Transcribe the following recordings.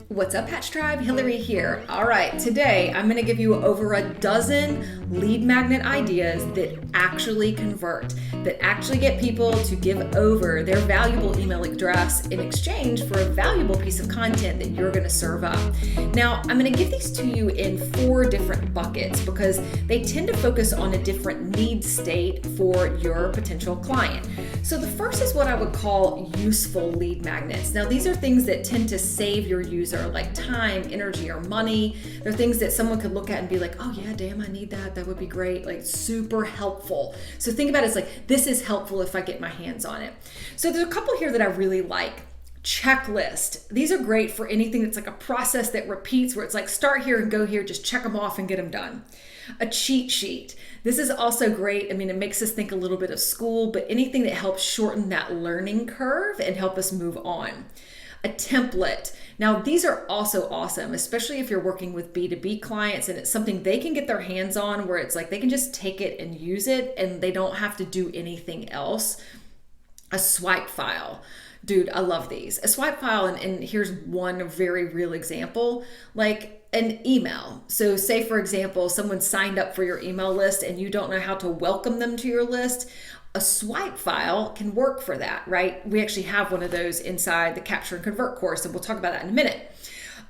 What's up, Patch Tribe? Hilary here. All right, today I'm going to give you over a dozen lead magnet ideas that actually convert, that actually get people to give over their valuable email address in exchange for a valuable piece of content that you're going to serve up. Now, I'm going to give these to you in 4 different buckets because they tend to focus on a different need state for your potential client. So the first is what I would call useful lead magnets. Now, these are things that tend to save your user like time, energy, or money. They're things that someone could look at and be like, oh yeah, damn, I need that. That would be great. Like super helpful. So think about it as like, this is helpful if I get my hands on it. So there's a couple here that I really like. Checklist. These are great for anything that's like a process that repeats where it's like start here and go here, just check them off and get them done. A cheat sheet. This is also great. I mean, it makes us think a little bit of school, but anything that helps shorten that learning curve and help us move on. A template. Now, these are also awesome, especially if you're working with B2B clients and it's something they can get their hands on where it's like they can just take it and use it and they don't have to do anything else. A swipe file. Dude, I love these. A swipe file, and here's one very real example, like an email. So say, for example, someone signed up for your email list and you don't know how to welcome them to your list. A swipe file can work for that, right? We actually have one of those inside the Capture and Convert course, and we'll talk about that in a minute.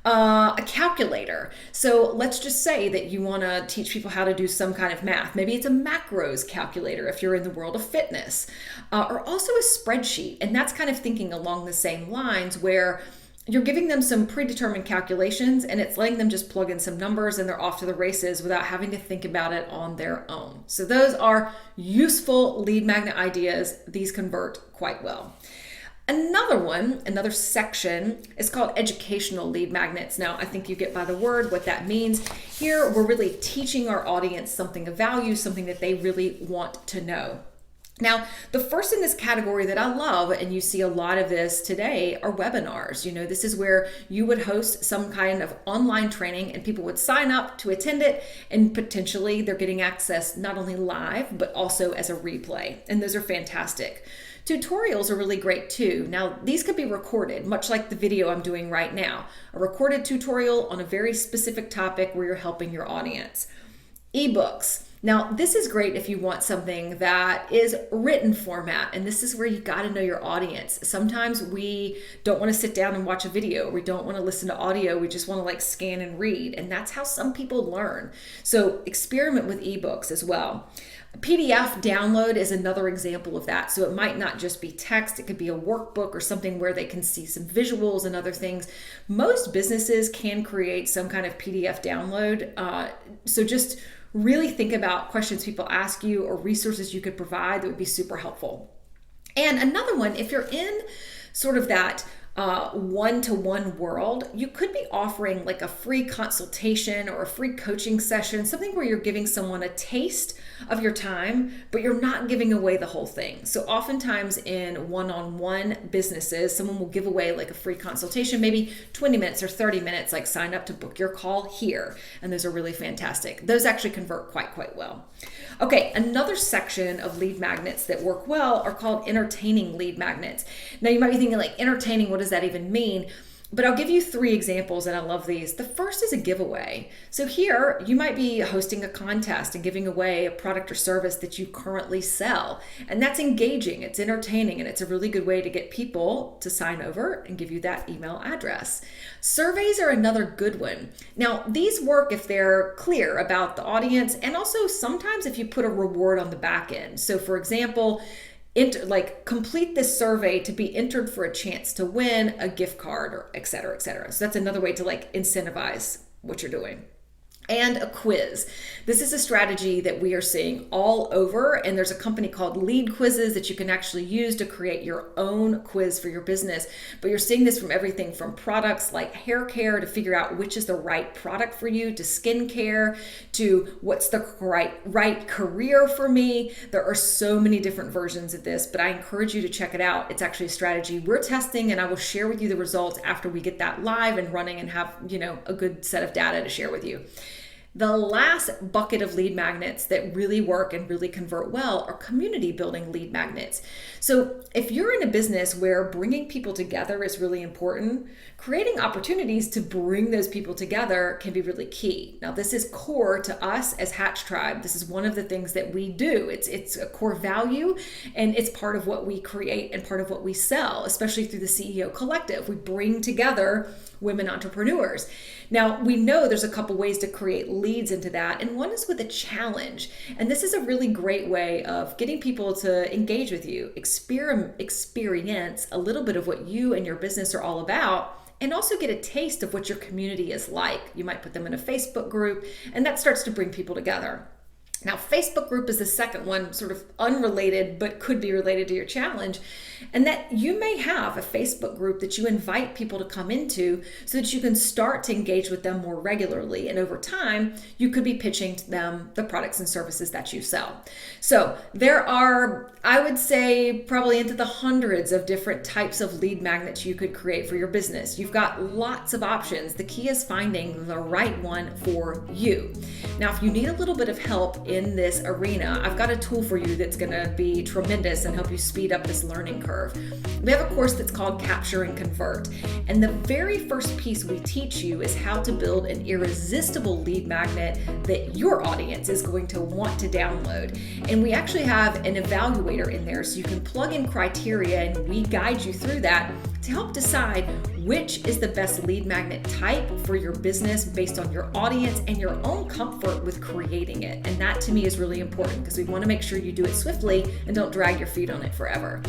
A calculator. So let's just say that you want to teach people how to do some kind of math. Maybe it's a macros calculator if you're in the world of fitness, or also a spreadsheet. And that's kind of thinking along the same lines where you're giving them some predetermined calculations and it's letting them just plug in some numbers and they're off to the races without having to think about it on their own. So those are useful lead magnet ideas. These convert quite well. Another section is called educational lead magnets. Now, I think you get by the word what that means. Here, we're really teaching our audience something of value, something that they really want to know. Now, the first in this category that I love, and you see a lot of this today, are webinars. You know, this is where you would host some kind of online training and people would sign up to attend it, and potentially they're getting access not only live, but also as a replay. And those are fantastic. Tutorials are really great too. Now, these could be recorded, much like the video I'm doing right now. A recorded tutorial on a very specific topic where you're helping your audience. Ebooks. Now, this is great if you want something that is written format, and this is where you got to know your audience. Sometimes we don't want to sit down and watch a video. We don't want to listen to audio. We just want to like scan and read, and that's how some people learn. So experiment with ebooks as well. A PDF download is another example of that. So it might not just be text. It could be a workbook or something where they can see some visuals and other things. Most businesses can create some kind of PDF download. So just really think about questions people ask you or resources you could provide that would be super helpful. And another one, if you're in sort of that one-to-one world, you could be offering like a free consultation or a free coaching session, something where you're giving someone a taste of your time, but you're not giving away the whole thing. So oftentimes in one-on-one businesses, someone will give away like a free consultation, maybe 20 minutes or 30 minutes, like sign up to book your call here. And those are really fantastic. Those actually convert quite well. Okay, another section of lead magnets that work well are called entertaining lead magnets. Now you might be thinking like entertaining, what does that even mean? But I'll give you 3 examples, and I love these. The first is a giveaway. So here you might be hosting a contest and giving away a product or service that you currently sell. And that's engaging, it's entertaining, and it's a really good way to get people to sign over and give you that email address. Surveys are another good one. Now, these work if they're clear about the audience, and also sometimes if you put a reward on the back end. So for example, complete this survey to be entered for a chance to win a gift card, or et cetera, et cetera. So that's another way to like incentivize what you're doing. And a quiz. This is a strategy that we are seeing all over, and there's a company called Lead Quizzes that you can actually use to create your own quiz for your business. But you're seeing this from everything from products like hair care to figure out which is the right product for you, to skincare, to what's the right career for me. There are so many different versions of this, but I encourage you to check it out. It's actually a strategy we're testing, and I will share with you the results after we get that live and running and have, a good set of data to share with you. The last bucket of lead magnets that really work and really convert well are community building lead magnets. So if you're in a business where bringing people together is really important, creating opportunities to bring those people together can be really key. Now, this is core to us as Hatch Tribe. This is one of the things that we do. It's a core value, and it's part of what we create and part of what we sell, especially through the CEO Collective. We bring together women entrepreneurs. Now, we know there's a couple ways to create leads into that, and one is with a challenge. And this is a really great way of getting people to engage with you, experience a little bit of what you and your business are all about, and also get a taste of what your community is like. You might put them in a Facebook group, and that starts to bring people together. Now, Facebook group is the second one, sort of unrelated, but could be related to your challenge. And that you may have a Facebook group that you invite people to come into so that you can start to engage with them more regularly. And over time, you could be pitching to them the products and services that you sell. So there are, I would say, probably into the hundreds of different types of lead magnets you could create for your business. You've got lots of options. The key is finding the right one for you. Now, if you need a little bit of help in this arena, I've got a tool for you that's going to be tremendous and help you speed up this learning curve. We have a course that's called Capture and Convert. And the very first piece we teach you is how to build an irresistible lead magnet that your audience is going to want to download. And we actually have an evaluator in there, so you can plug in criteria and we guide you through that to help decide which is the best lead magnet type for your business based on your audience and your own comfort with creating it. And that to me is really important because we want to make sure you do it swiftly and don't drag your feet on it forever.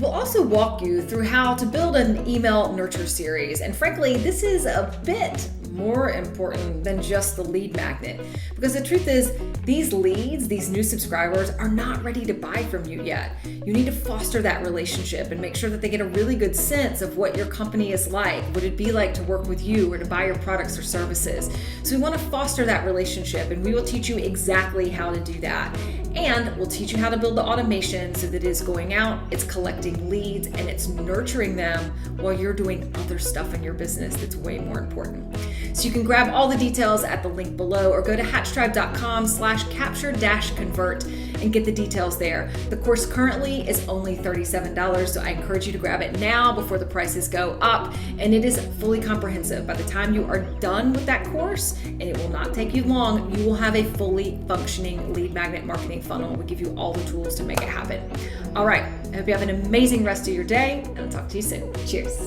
We'll also walk you through how to build an email nurture series. And frankly, this is a bit more important than just the lead magnet, because the truth is these leads, these new subscribers are not ready to buy from you yet. You need to foster that relationship and make sure that they get a really good sense of what your company is like, what it'd be like to work with you or to buy your products or services. So we want to foster that relationship, and we will teach you exactly how to do that. And we'll teach you how to build the automation so that it's going out, it's collecting leads, and it's nurturing them while you're doing other stuff in your business that's way more important. So you can grab all the details at the link below or go to hatchtribe.com/capture-convert and get the details there. The course currently is only $37, so I encourage you to grab it now before the prices go up. And it is fully comprehensive. By the time you are done with that course, and it will not take you long, you will have a fully functioning lead magnet marketing funnel. We give you all the tools to make it happen. All right, I hope you have an amazing rest of your day, and I'll talk to you soon. Cheers.